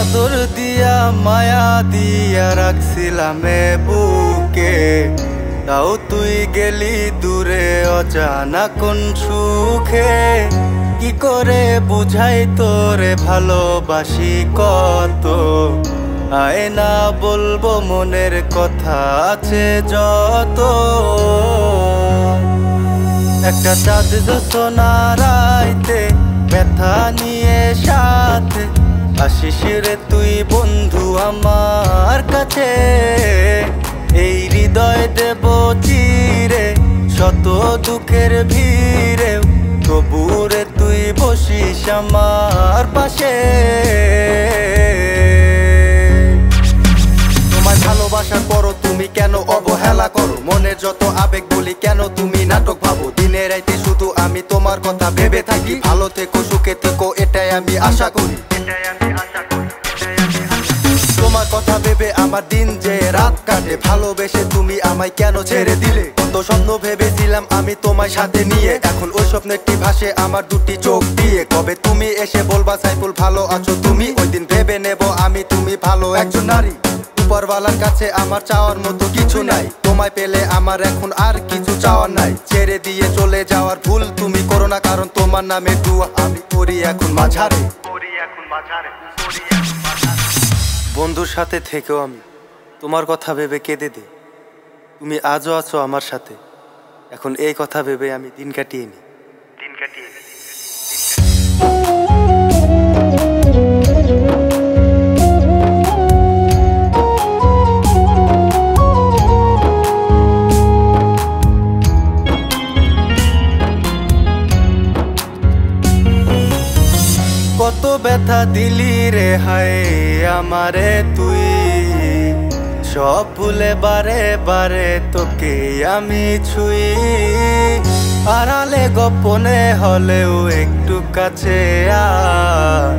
আদর দিয়া মায়া দিয়া রাখছিলাম বুকে, তাও তুই গেলি দূরে অজানা কোন সুখে। কি করে বুঝাই তোরে ভালোবাসি কত, আয় না বলবো মনের কথা আছে যত। একটা চাঁদ জোছনা রাইতে ব্যথা নিয়ে সাথে আসিস রে তুই বন্ধু আমার কাছে। এই হৃদয় দেব চিরে শত দুঃখের ভিড়ে, তবু রে তুই বসিস আমার পাশে। তোমায় ভালোবাসার পরও তুমি কেন অবহেলা করো, মনের যত আবেগ বলি কেন তুমি নাটক ভাবো। দিনে রাইতে শুধু আমি তোমার কথা ভেবে থাকি, ভালো থেকো সুখে থেকো এটাই আমি আশা করি। তোমার কথা ভেবে আমার দিন যে রাত কাটে, ভালোবেসে তুমি আমায় কেন ছেড়ে দিলে। কত স্বপ্ন ভেবেছিলাম আমি তোমায় সাথে নিয়ে, এখন ওই স্বপ্নেরটি ভাসে আমার দুটি চোখ দিয়ে। কবে তুমি এসে বলবা সাইফুল ভালো আছো তুমি, ওই দিন ভেবে নেব আমি তুমি ভালো একজন নারী। উপরওয়ালার কাছে আমার চাওয়ার মতো কিছু নাই, তোমায় পেলে আমার এখন আর কিছু চাওয়ার নাই। ছেড়ে দিয়ে চলে যাওয়ার ভুল তুমি করো না, কারণ তোমার নামে দুয়া আমি করি এখন মাঝারে। বন্ধুর সাথে থেকেও আমি তোমার কথা ভেবে কেঁদে দিই, তুমি আজও আছো আমার সাথে। এখন এই কথা ভেবে আমি দিন কাটিয়ে নিই। কত ব্যথা দিলি রে হায় আমারে তুই, সব ভুলে বারে বারে তোকে আমি ছুঁই। আড়ালে গোপনে হলেও একটু কাছে আয়,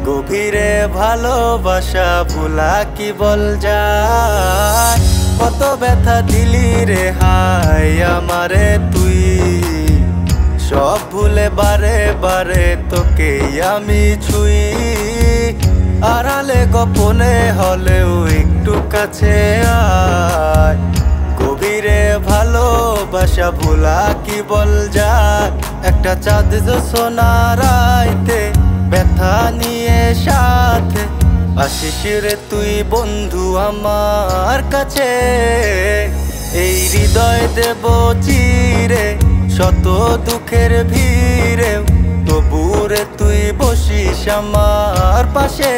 গভীরে ভালোবাসা ভুলা কি বল যায়। কত ব্যথা দিলি রে হায় আমারে তুই, সব ভুলে বারে বারে তোকে আমি ছুঁই। আড়ালে গোপনে হলেও একটু কাছে আয়, গভীরে ভালোবাসা ভোলা কি বল যায়। একটা চাঁদ জোছনা রাইতে ব্যথা নিয়ে সাথে আসিস রে তুই বন্ধু আমার কাছে। এই হৃদয় দেব চিরে শত দুঃখের ভিড়ে, তবু রে তুই বসিস আমার পাশে।